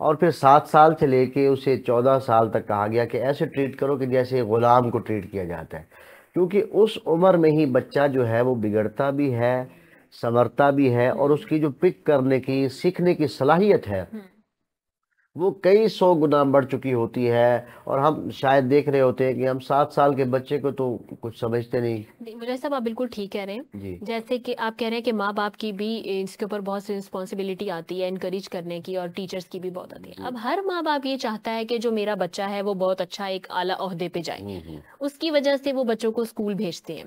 اور پھر 7 سال سے لے کے اسے 14 سال تک کہا گیا کہ ایسے ٹریٹ کرو کہ جیسے غلام کو ٹریٹ کیا جاتا ہے، کیونکہ اس عمر میں ہی بچہ جو ہے وہ بگڑتا بھی ہے، سنورتا بھی ہے، اور اس کی جو پک کرنے کی، سیکھنے کی صلاحیت ہے وہ کئی 100 گنا بڑھ چکی ہوتی ہے، اور ہم شاید دیکھ رہے ہوتے ہیں کہ ہم 7 سال کے بچے کو تو کچھ سمجھتے نہیں۔ مجھے صاحب آپ بالکل ٹھیک کہہ رہے ہیں، جی جیسے کہ آپ کہہ رہے ہیں کہ ماں باپ کی بھی اس کے اوپر بہت سی رسپانسبلٹی آتی ہے انکریج کرنے کی، اور ٹیچرز کی بھی بہت آتی ہے۔ جی اب ہر ماں باپ یہ چاہتا ہے کہ جو میرا بچہ ہے وہ بہت اچھا ایک اعلیٰ عہدے پہ جائے، اس کی وجہ سے وہ بچوں کو اسکول بھیجتے ہیں،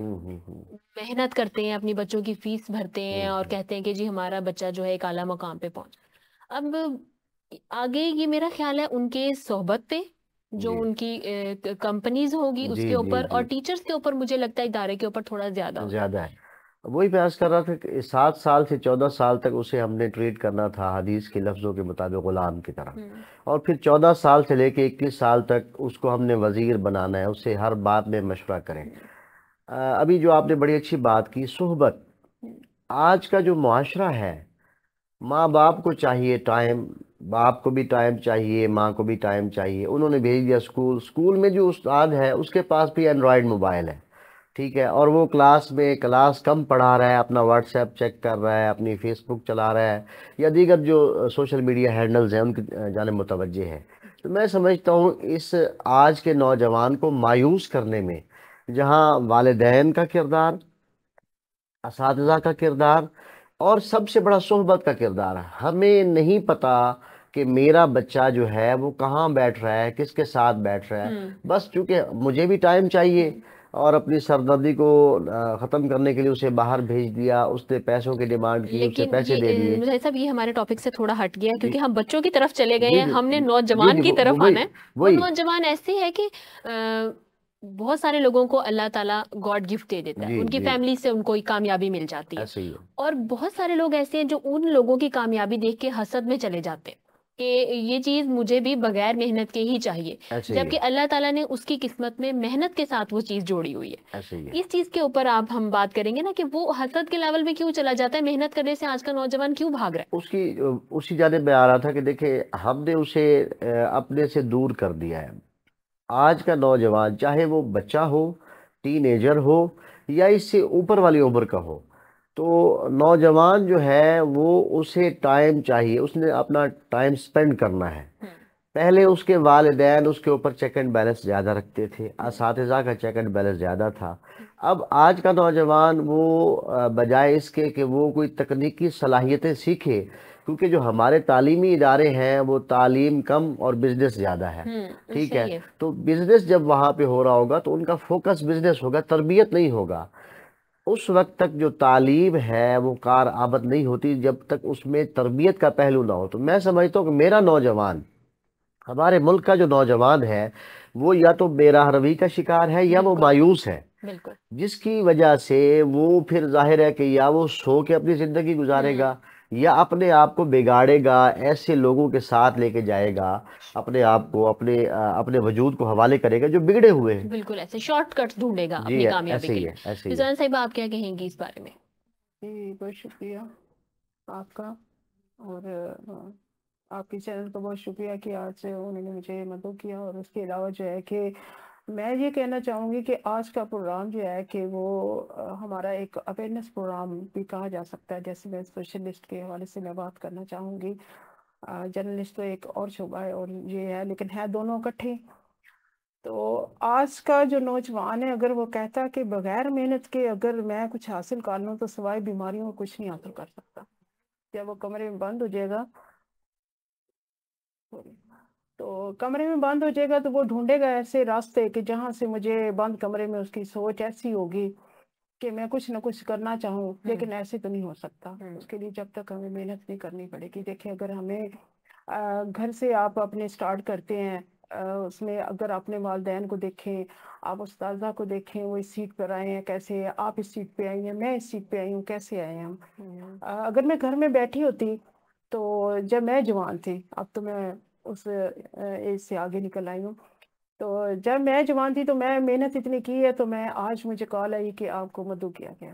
محنت کرتے ہیں، اپنی بچوں کی فیس بھرتے ہیں، اور کہتے ہیں کہ جی ہمارا بچہ جو ہے ایک اعلیٰ مقام پہ پہنچ۔ اب آگے یہ میرا خیال ہے ان کے صحبت پہ، جو جی ان کی کمپنیز ہوگی اس جی کے جی اوپر، اور جی ٹیچرز کے اوپر مجھے لگتا ہے ادارے کے اوپر تھوڑا زیادہ ہوتا زیادہ ہے۔ وہی پیاس کر رہا تھا کہ 7 سال سے 14 سال تک اسے ہم نے ٹریٹ کرنا تھا حدیث کے لفظوں کے مطابق غلام کی طرح، ہے۔ اور پھر 14 سال سے لے کے 21 سال تک اس کو ہم نے وزیر بنانا ہے، اس سے ہر بات میں مشورہ کریں۔ ابھی جو آپ نے بڑی اچھی بات کی، صحبت، آج کا جو معاشرہ ہے، ماں باپ کو چاہیے ٹائم، باپ کو بھی ٹائم چاہیے، ماں کو بھی ٹائم چاہیے۔ انہوں نے بھیج دیا اسکول، اسکول میں جو استاد ہے اس کے پاس بھی اینڈرائیڈ موبائل ہے، ٹھیک ہے، اور وہ کلاس میں کلاس کم پڑھا رہا ہے، اپنا واٹس ایپ چیک کر رہا ہے، اپنی فیس بک چلا رہا ہے، یا دیگر جو سوشل میڈیا ہینڈلز ہیں ان کی جانب متوجہ ہے۔ تو میں سمجھتا ہوں اس آج کے نوجوان کو مایوس کرنے میں جہاں والدین کا کردار، اساتذہ کا کردار، اور سب سے بڑا صحبت کا کردار ہے۔ ہمیں نہیں پتا کہ میرا بچہ جو ہے وہ کہاں بیٹھ رہا ہے، کس کے ساتھ بیٹھ رہا ہے، بس چونکہ مجھے بھی ٹائم چاہیے، اور اپنی سردردی کو ختم کرنے کے لیے اسے باہر بھیج دیا، اس نے پیسوں کی ڈیمانڈ کی، اسے لیکن پیسے دے دیے۔ مجھے صاحب یہ ہمارے ٹاپک سے تھوڑا ہٹ گیا، جی کیونکہ ہم بچوں کی طرف چلے گئے جی ہیں، ہم نے جی نوجوان جی کی طرف وہی آنا ہے۔ وہ وہی نوجوان ایسے ہے کہ بہت سارے لوگوں کو اللہ تعالیٰ گاڈ گفٹ دے دیتا ہے، جی ان کی جی فیملی سے ان کو کامیابی مل جاتی ہے، ایسے ہی ہے، اور بہت سارے لوگ ایسے ہیں جو ان لوگوں کی کامیابی دیکھ کے حسد میں چلے جاتے ہیں کہ یہ چیز مجھے بھی بغیر محنت کے ہی چاہیے، ایسے ہی ہے، جبکہ اللہ تعالیٰ نے اس کی قسمت میں محنت کے ساتھ وہ چیز جوڑی ہوئی ہے۔ ایسے ہی ہے۔ اس چیز کے اوپر آپ ہم بات کریں گے نا کہ وہ حسد کے لیول میں کیوں چلا جاتا ہے، محنت کرنے سے آج کا نوجوان کیوں بھاگ رہا اس کی اسی جانب میں آ رہا تھا کہ دیکھیں ہم نے اسے اپنے سے دور کر دیا ہے۔ آج کا نوجوان چاہے وہ بچہ ہو، ٹین ایجر ہو، یا اس سے اوپر والی عمر کا ہو، تو نوجوان جو ہے وہ اسے ٹائم چاہیے، اس نے اپنا ٹائم سپینڈ کرنا ہے۔ ہے؟ پہلے اس کے والدین اس کے اوپر چیک اینڈ بیلنس زیادہ رکھتے تھے، اساتذہ کا چیک اینڈ بیلنس زیادہ تھا۔ اب آج کا نوجوان وہ بجائے اس کے کہ وہ کوئی تکنیکی صلاحیتیں سیکھے، کیونکہ جو ہمارے تعلیمی ادارے ہیں وہ تعلیم کم اور بزنس زیادہ ہے، ٹھیک ہے، صحیح ہے۔ تو بزنس جب وہاں پہ ہو رہا ہوگا تو ان کا فوکس بزنس ہوگا، تربیت نہیں ہوگا۔ اس وقت تک جو تعلیم ہے وہ کارآمد نہیں ہوتی جب تک اس میں تربیت کا پہلو نہ ہو۔ تو میں سمجھتا ہوں کہ میرا نوجوان، ہمارے ملک کا جو نوجوان ہے، وہ یا تو بے راہ روی کا شکار ہے یا وہ بالکل مایوس ہے، بالکل۔ جس کی وجہ سے وہ پھر ظاہر ہے کہ یا وہ سو کے اپنی زندگی گزارے گا، یا اپنے آپ کو بگاڑے گا، ایسے لوگوں کے ساتھ لے کے جائے گا، اپنے آپ کو، اپنے وجود کو حوالے کرے گا جو بگڑے ہوئے ہیں۔ بالکل ایسے شارٹ کٹ ڈھونڈے گا جی اپنی کامیابی ایسے کے ہی لیے۔ ہے، ایسے ہی ہے۔ فضان صاحب آپ کیا کہیں گی اس بارے میں؟ جی بہت شکریہ آپ کا، اور آپ کے چینل کا بہت شکریہ کہ آج انہوں نے مجھے مدعو کیا، اور اس کے علاوہ جو ہے کہ میں یہ کہنا چاہوں گی کہ آج کا پروگرام جو ہے کہ وہ ہمارا ایک اویئرنیس پروگرام بھی کہا جا سکتا ہے، جیسے میں اسپیشلسٹ کے حوالے سے میں بات کرنا چاہوں گی۔ جرنلسٹ تو ایک اور شعبہ ہے اور یہ ہے، لیکن ہے دونوں اکٹھے۔ تو آج کا جو نوجوان ہے، اگر وہ کہتا کہ بغیر محنت کے اگر میں کچھ حاصل کر لوں تو سوائے بیماریوں کو کچھ نہیں حاصل کر سکتا، جب وہ کمرے میں بند ہو جائے گا، تو کمرے میں بند ہو جائے گا تو وہ ڈھونڈے گا ایسے راستے کہ جہاں سے مجھے بند کمرے میں اس کی سوچ ایسی ہوگی کہ میں کچھ نہ کچھ کرنا چاہوں، لیکن ایسے تو نہیں ہو سکتا۔ اس کے لیے جب تک ہمیں محنت نہیں کرنی پڑے گی، دیکھیں اگر ہمیں گھر سے آپ اپنے سٹارٹ کرتے ہیں، اس میں اگر اپنے والدین کو دیکھیں، آپ استاذہ کو دیکھیں، وہ اس سیٹ پر آئے ہیں کیسے، آپ اس سیٹ پہ آئی ہیں، میں اس سیٹ پہ آئی ہوں، کیسے آئے ہیں ہم۔ اگر میں گھر میں بیٹھی ہوتی تو جب میں جوان تھی، اب تو میں اس ایج سے آگے نکل آئی ہوں، تو جب میں جوان تھی تو میں محنت اتنی کی ہے، تو میں آج مجھے کال آئی کہ آپ کو مدعو کیا گیا،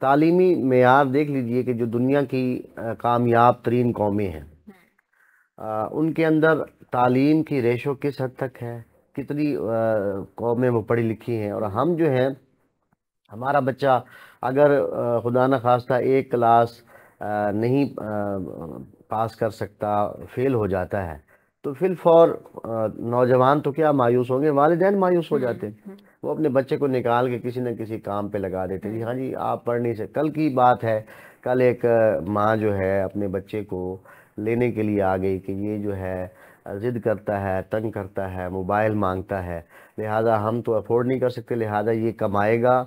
تعلیمی معیار دیکھ لیجئے کہ جو دنیا کی کامیاب ترین قومیں ہیں، ان کے اندر تعلیم کی ریشو کس حد تک ہے، کتنی قومیں وہ پڑھی لکھی ہیں، اور ہم جو ہیں ہمارا بچہ اگر خدا نخواستہ ایک کلاس نہیں پاس کر سکتا، فیل ہو جاتا ہے، تو فی الفور نوجوان تو کیا مایوس ہوں گے، والدین مایوس ہو جاتے ہیں، وہ اپنے بچے کو نکال کے کسی نہ کسی کام پہ لگا دیتے ہیں، جی ہاں جی آپ پڑھ نہیں سکتے۔ کل کی بات ہے، کل ایک ماں جو ہے اپنے بچے کو لینے کے لیے آ گئی کہ یہ جو ہے ضد کرتا ہے، تنگ کرتا ہے، موبائل مانگتا ہے، لہٰذا ہم تو افورڈ نہیں کر سکتے، لہٰذا یہ کمائے گا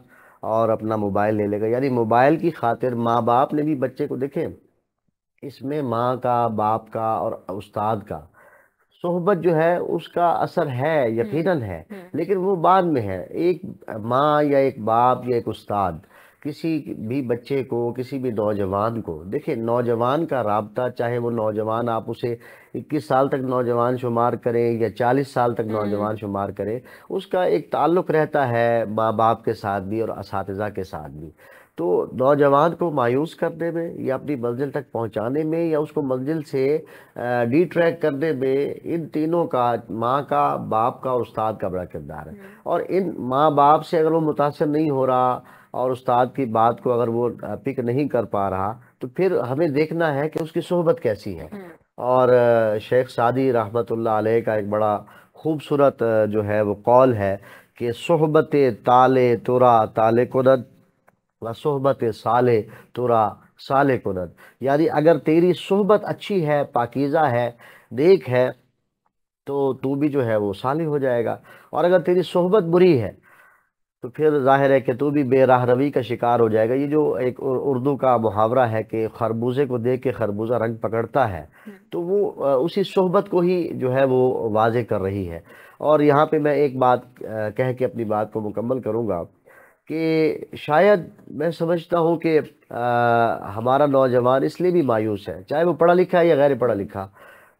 اور اپنا موبائل لے لے گا۔ یعنی موبائل کی خاطر ماں باپ نے بھی بچے کو، دیکھیں اس میں ماں کا، باپ کا اور استاد کا صحبت جو ہے اس کا اثر ہے، یقیناً ہے، لیکن وہ بعد میں ہے۔ ایک ماں یا ایک باپ یا ایک استاد کسی بھی بچے کو، کسی بھی نوجوان کو، دیکھیں نوجوان کا رابطہ، چاہے وہ نوجوان آپ اسے 21 سال تک نوجوان شمار کریں یا 40 سال تک نوجوان شمار کریں، اس کا ایک تعلق رہتا ہے ماں باپ کے ساتھ بھی اور اساتذہ کے ساتھ بھی۔ تو نوجوان کو مایوس کرنے میں یا اپنی منزل تک پہنچانے میں یا اس کو منزل سے ڈی ٹریک کرنے میں، ان تینوں کا، ماں کا، باپ کا اور استاد کا بڑا کردار ہے۔ اور ان ماں باپ سے اگر وہ متاثر نہیں ہو رہا اور استاد کی بات کو اگر وہ پک نہیں کر پا رہا، تو پھر ہمیں دیکھنا ہے کہ اس کی صحبت کیسی ہے۔ اور شیخ سعدی رحمۃ اللہ علیہ کا ایک بڑا خوبصورت جو ہے وہ قول ہے کہ صحبت تالے ترا تالے کند و صحبت صالح ترا صالح کند، یعنی اگر تیری صحبت اچھی ہے، پاکیزہ ہے، نیک ہے، تو بھی جو ہے وہ صالح ہو جائے گا، اور اگر تیری صحبت بری ہے تو پھر ظاہر ہے کہ تو بھی بے راہ روی کا شکار ہو جائے گا۔ یہ جو ایک اردو کا محاورہ ہے کہ خربوزے کو دیکھ کے خربوزہ رنگ پکڑتا ہے، تو وہ اسی صحبت کو ہی جو ہے وہ واضح کر رہی ہے۔ اور یہاں پہ میں ایک بات کہہ کے اپنی بات کو مکمل کروں گا کہ شاید میں سمجھتا ہوں کہ ہمارا نوجوان اس لیے بھی مایوس ہے، چاہے وہ پڑھا لکھا ہے یا غیر پڑھا لکھا،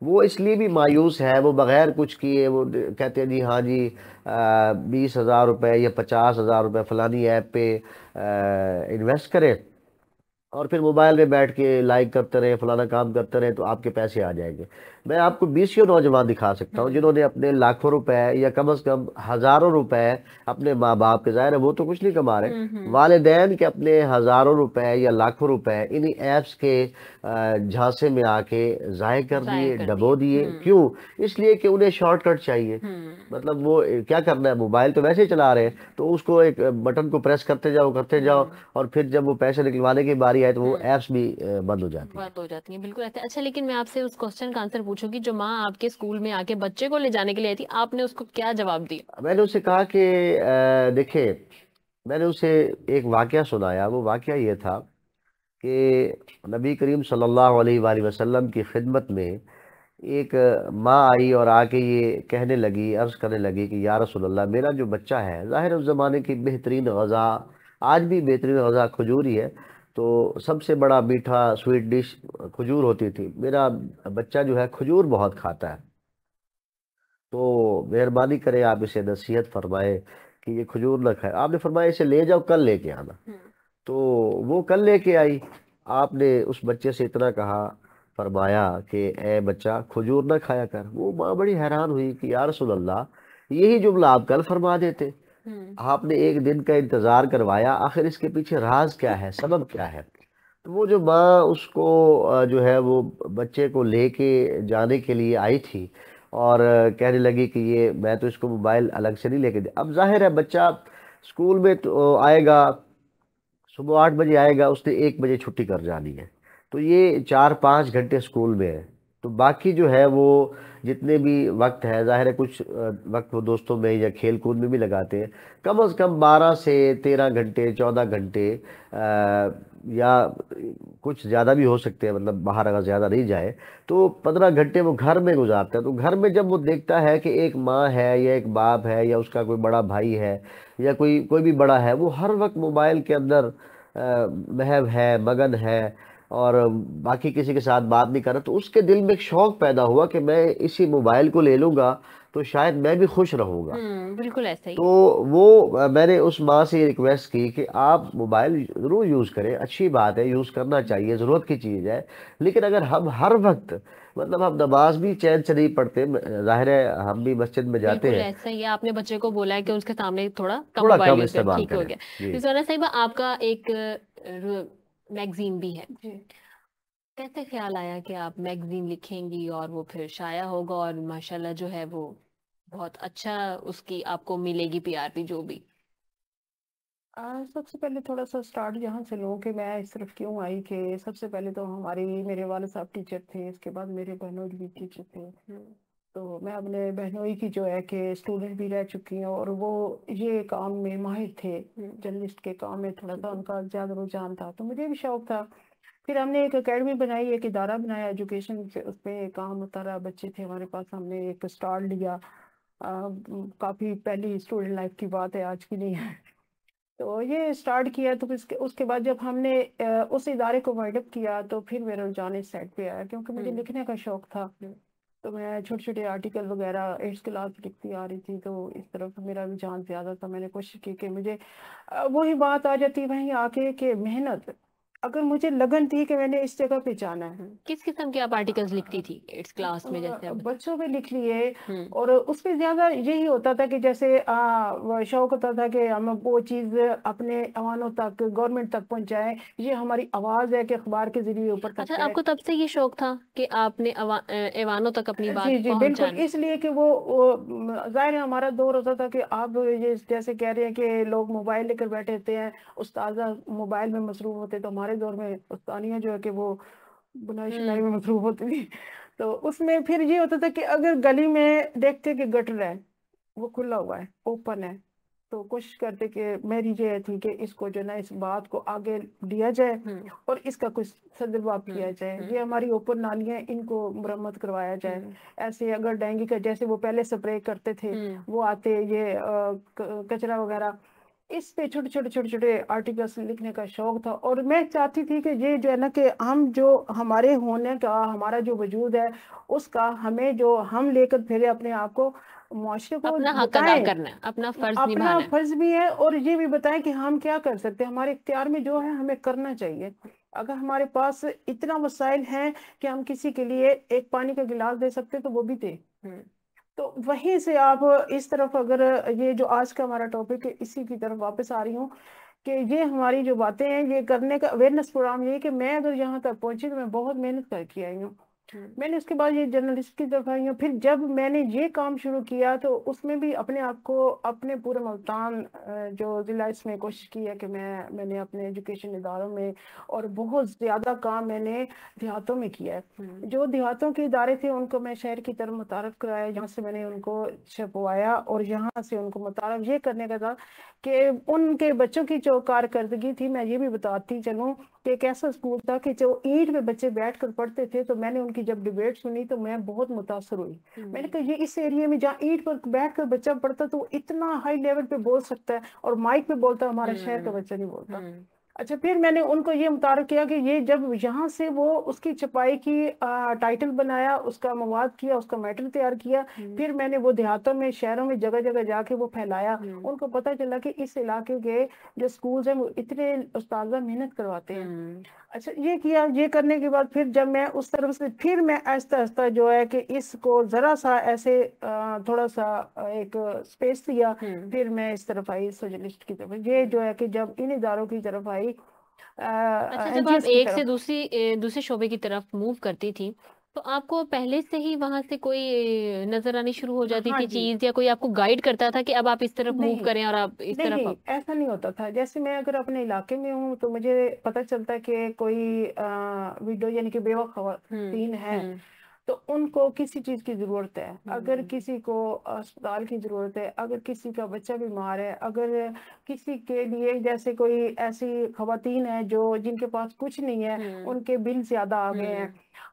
وہ اس لیے بھی مایوس ہے، وہ بغیر کچھ کیے وہ کہتے ہیں جی ہاں جی 20,000 روپے یا 50,000 روپے فلانی ایپ پہ انویسٹ کریں، اور پھر موبائل میں بیٹھ کے لائک کرتے رہے، فلانا کام کرتے رہے، تو آپ کے پیسے آ جائیں گے۔ میں آپ کو 20 نوجوان دکھا سکتا ہوں جنہوں نے اپنے لاکھوں روپے یا کم از کم ہزاروں روپے اپنے ماں باپ کے، ظاہر ہے وہ تو کچھ نہیں کما رہے، والدین کے اپنے ہزاروں روپے یا لاکھوں روپے انہی ایپس کے جھانسے میں آ کے ضائع کر دیے، ڈبو دیے۔ کیوں؟ اس لیے کہ انہیں شارٹ کٹ چاہیے، مطلب وہ کیا کرنا ہے، موبائل تو ویسے ہی چلا رہے ہیں، تو اس کو ایک بٹن کو پریس کرتے جاؤ، اور پھر جب وہ پیسے نکلوانے کی باری آئے تو وہ ایپس بھی بند ہو جاتی ہیں۔ بالکل ایسا۔ اچھا، لیکن میں آپ سے اس کوسچن کا آنسر پوچھوں گی، جو ماں آپ کے اسکول میں آ کے بچے کو لے جانے کے لیے آئی تھی، آپ نے اس کو کیا جواب دیا؟ میں نے اسے کہا کہ دیکھیں، میں نے اسے ایک واقعہ سنایا۔ وہ واقعہ یہ تھا کہ نبی کریم صلی اللہ علیہ وآلہ وسلم کی خدمت میں ایک ماں آئی اور آ کے یہ کہنے لگی، عرض کرنے لگی کہ یا رسول اللہ، میرا جو بچہ ہے، ظاہر اس زمانے کی بہترین غذا، آج بھی بہترین غذا کھجور ہی ہے، تو سب سے بڑا میٹھا سویٹ ڈش کھجور ہوتی تھی، میرا بچہ جو ہے کھجور بہت کھاتا ہے، تو مہربانی کرے آپ اسے نصیحت فرمائے کہ یہ کھجور نہ کھائے۔ آپ نے فرمایا اسے لے جاؤ، کل لے کے آنا۔ تو وہ کل لے کے آئی۔ آپ نے اس بچے سے اتنا کہا، فرمایا کہ اے بچہ کھجور نہ کھایا کر۔ وہ ماں بڑی حیران ہوئی کہ یا رسول اللہ، یہی جملہ آپ کل فرما دیتے، آپ نے ایک دن کا انتظار کروایا، آخر اس کے پیچھے راز کیا ہے، سبب کیا ہے؟ تو وہ جو ماں اس کو جو ہے وہ بچے کو لے کے جانے کے لیے آئی تھی، اور کہنے لگی کہ یہ میں تو اس کو موبائل الگ سے نہیں لے کے دے۔ اب ظاہر ہے بچہ اسکول میں تو آئے گا، صبح 8 بجے آئے گا، اس نے 1 بجے چھٹی کر جانی ہے، تو یہ 4-5 گھنٹے اسکول میں ہے، تو باقی جو ہے وہ جتنے بھی وقت ہے، ظاہر ہے کچھ وقت وہ دوستوں میں یا کھیل کود میں بھی لگاتے ہیں، کم از کم 12 سے 13 گھنٹے، 14 گھنٹے، یا کچھ زیادہ بھی ہو سکتے ہیں، مطلب باہر اگر زیادہ نہیں جائے تو 15 گھنٹے وہ گھر میں گزارتا ہے۔ تو گھر میں جب وہ دیکھتا ہے کہ ایک ماں ہے یا ایک باپ ہے یا اس کا کوئی بڑا بھائی ہے یا کوئی بھی بڑا ہے، وہ ہر وقت موبائل کے اندر محو ہے، مگن ہے، اور باقی کسی کے ساتھ بات نہیں کر رہا، تو اس کے دل میں ایک شوق پیدا ہوا کہ میں اسی موبائل کو لے لوں گا تو شاید میں بھی خوش رہوں گا. بالکل ایسا ہی. تو وہ میں نے اس ماں سے ریکویسٹ کی کہ آپ موبائل ضرور یوز کریں، اچھی بات ہے، یوز کرنا چاہیے، ضرورت کی چیز ہے، لیکن اگر ہم ہر وقت مطلب ہم نماز بھی چین سے نہیں پڑھتے، ظاہر ہے ہم بھی مسجد میں جاتے بالکل ہیں، ایسا ہی ہے. آپ نے بچے کو بولا ہے کہ اس کے سامنے تھوڑا کم تھوڑا موبائل کم یوز کریں. استعمال ٹھیک ہو کریں. گیا. جی رضوانہ صاحبہ، آپ کا ایک میگزین بھی ہے. جی. کیسے خیال آیا کہ آپ میگزین لکھیں گی اور وہ پھر شائع ہوگا اور ماشاءاللہ جو ہے وہ بہت اچھا اس کی آپ کو ملے گی پی آر پی جو بھی؟ سب سے پہلے تھوڑا سا سٹارٹ یہاں سے لوں کہ میں اس طرف کیوں آئی. کہ سب سے پہلے تو میرے والد صاحب ٹیچر تھے، اس کے بعد میرے بہنوئی بھی ٹیچر تھے. تو میں اپنے بہنوئی کی جو ہے کہ اسٹوڈنٹ بھی رہ چکی ہوں، اور وہ یہ کام میں ماہر تھے، جرنلسٹ کے کام میں تھوڑا سا ان کا زیادہ رجحان تھا، تو مجھے بھی شوق تھا. پھر ہم نے ایک اکیڈمی بنائی، ایک ادارہ بنایا ایجوکیشن، اس پہ کام ہوتا رہا. بچے تھے ہمارے پاس، ہم نے ایک اسٹال لیا. کافی پہلی اسٹوڈنٹ لائف کی بات ہے، آج کی نہیں ہے. تو یہ اسٹارٹ کیا. تو اس کے بعد جب ہم نے اس ادارے کو وائنڈ اپ کیا تو پھر میرا رجحان اس سائڈ پہ آیا، کیونکہ مجھے لکھنے کا شوق تھا. تو میں چھوٹے چھوٹے آرٹیکل وغیرہ 8th کلاس لکھتی آ رہی تھی، تو اس طرف میرا رجحان زیادہ تھا. میں نے کوشش کی کہ مجھے وہی بات آ جاتی وہیں آ کے کہ محنت، اگر مجھے لگن تھی کہ میں نے اس جگہ پہ جانا ہے. کس قسم کے آپ آرٹیکلز لکھتی تھی 8th کلاس میں؟ جیسے بچوں پہ لکھ لیے، اور اس پہ زیادہ یہی ہوتا تھا کہ جیسے شوق ہوتا تھا کہ ہم وہ چیز اپنے ایوانوں تک، گورنمنٹ تک پہنچائیں. یہ ہماری آواز ہے کہ اخبار کے ذریعے اوپر تک اچھا، جائے. آپ کو تب سے یہ شوق تھا کہ آپ نے ایوانوں تک اپنی جی بات جی بالکل. پہنچانی؟ اس لیے کہ وہ ظاہر ہے ہمارا دور ہوتا تھا کہ آپ یہ جیسے کہہ رہے ہیں کہ لوگ موبائل لے کر بیٹھے ہوتے ہیں، استاذہ موبائل میں مصروف ہوتے، تو ہمارے دور میں استانیہ جو ہے کہ وہ بنائی شنائی میں مصروف ہوتی تھی. تو اس میں پھر یہ ہوتا تھا کہ اگر گلی میں دیکھتے کہ گٹر ہے، وہ کھلا ہوا ہے، اوپن ہے، تو کوشش کرتے کہ میری یہ تھی کہ اس کو جو نا اس بات کو آگے دیا جائے اور اس کا کچھ صدرباب کیا جائے. یہ ہماری اوپن نالیاں، ان کو مرمت کروایا جائے. ایسے اگر ڈینگی کا جیسے وہ پہلے سپرے کرتے تھے، وہ آتے یہ کچرا وغیرہ، اس پہ چھوٹے چھوٹے چھوٹے چھوٹے آرٹیکلس لکھنے کا شوق تھا. اور میں چاہتی تھی کہ یہ جو ہے نا کہ ہم جو ہمارے ہونے کا، ہمارا جو وجود ہے، اس کا ہمیں جو ہم لے کر پھرے اپنے آپ کو، معاشرے کو اپنا حق ادا بتائیں، کرنا ہے، اپنا فرض اپنا نبھانا ہے. فرض بھی ہے، اور یہ بھی بتائیں کہ ہم کیا کر سکتے ہیں. ہمارے اختیار میں جو ہے ہمیں کرنا چاہیے. اگر ہمارے پاس اتنا وسائل ہیں کہ ہم کسی کے لیے ایک پانی کا گلاس دے سکتے تو وہ بھی دیں. تو وہیں سے آپ اس طرف، اگر یہ جو آج کا ہمارا ٹاپک ہے اسی کی طرف واپس آ رہی ہوں کہ یہ ہماری جو باتیں ہیں، یہ کرنے کا اویئرنیس پروگرام یہ ہے کہ میں اگر یہاں تک پہنچی تو میں بہت محنت کر کے آئی ہوں. میں نے اس کے بعد یہ جرنلسٹ کی طرف آئی ہوں. پھر جب میں نے یہ کام شروع کیا تو اس میں بھی اپنے آپ کو، اپنے پورے ملتان جو ضلع، اس میں کوشش کی ہے کہ میں نے اپنے ایجوکیشن اداروں میں، اور بہت زیادہ کام میں نے دیہاتوں میں کیا ہے. جو دیہاتوں کے ادارے تھے ان کو میں شہر کی طرف متعارف کرایا، یہاں سے میں نے ان کو چھپوایا، اور یہاں سے ان کو متعارف یہ کرنے کا تھا کہ ان کے بچوں کی جو کارکردگی تھی، میں یہ بھی بتاتی چلوں کہ ایک ایسا اسکول تھا کہ جو اینٹ پہ بچے بیٹھ کر پڑھتے تھے. تو میں نے ان کی جب ڈیبیٹ سنی تو میں بہت متاثر ہوئی. میں نے کہا یہ اس ایریے میں جہاں اینٹ پر بیٹھ کر بچہ پڑھتا تو وہ اتنا ہائی لیول پہ بول سکتا ہے، اور مائک پہ بولتا ہے، ہمارا شہر کا بچہ نہیں بولتا. اچھا، پھر میں نے ان کو یہ متعارف کیا کہ یہ جب یہاں سے وہ اس کی چھپائی کی ٹائٹل بنایا، اس کا مواد کیا، اس کا میٹر تیار کیا. پھر میں نے وہ دیہاتوں میں، شہروں میں جگہ جگہ جا کے وہ پھیلایا. ان کو پتہ چلا کہ اس علاقے کے جو سکولز ہیں وہ اتنے استاذہ محنت کرواتے ہیں. اچھا، یہ کیا. یہ کرنے کے بعد پھر جب میں اس طرف سے، پھر میں آہستہ آہستہ جو ہے کہ اس کو ذرا سا ایسے تھوڑا سا ایک سپیس دیا. پھر میں اس طرف آئی سوشلسٹ کی طرف. یہ جو ہے کہ جب ان اداروں کی طرف آئی، اچھا، جب آپ ایک سے دوسرے شعبے کی طرف موو کرتی تھی تو آپ کو پہلے سے ہی وہاں سے کوئی نظر آنی شروع ہو جاتی تھی چیز، یا کوئی آپ کو گائیڈ کرتا تھا کہ اب آپ اس طرف موو کریں اور آپ اس طرف؟ نہیں، ایسا نہیں ہوتا تھا. جیسے میں اگر اپنے علاقے میں ہوں تو مجھے پتہ چلتا ہے کہ کوئی ویڈیو، یعنی کہ بیوہ خواتین ہے، تو ان کو کسی چیز کی ضرورت ہے. اگر کسی کو اسپتال کی ضرورت ہے، اگر کسی کا بچہ بیمار ہے، اگر کسی کے لیے جیسے کوئی ایسی خواتین ہیں جن کے پاس کچھ نہیں ہے، ان کے بل زیادہ آ گئے ہیں،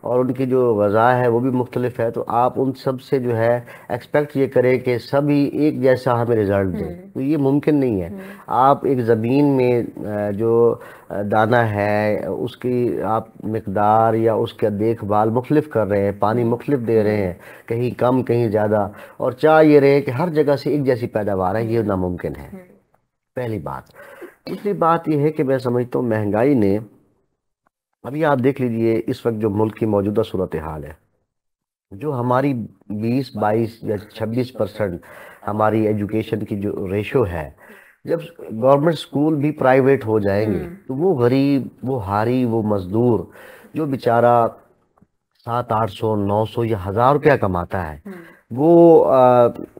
اور ان کی جو غذا ہے وہ بھی مختلف ہے، تو آپ ان سب سے جو ہے ایکسپیکٹ یہ کریں کہ سبھی ایک جیسا ہمیں رزلٹ دیں، تو یہ ممکن نہیں ہے۔ آپ ایک زمین میں جو دانہ ہے اس کی آپ مقدار یا اس کا دیکھ بھال مختلف کر رہے ہیں، پانی مختلف دے رہے ہیں، کہیں کم کہیں زیادہ، اور چاہ یہ رہے کہ ہر جگہ سے ایک جیسی پیداوار ہے، یہ ناممکن ہے، پہلی بات۔ دوسری بات یہ ہے کہ میں سمجھتا ہوں مہنگائی نے، ابھی آپ دیکھ لیجئے اس وقت جو ملک کی موجودہ صورتحال ہے، جو ہماری 20-22 یا 26% ہماری ایجوکیشن کی جو ریشو ہے، جب گورنمنٹ سکول بھی پرائیویٹ ہو جائیں گے تو وہ غریب، وہ ہاری، وہ مزدور جو بیچارہ 700-800-900 یا 1000 روپیہ کماتا ہے، وہ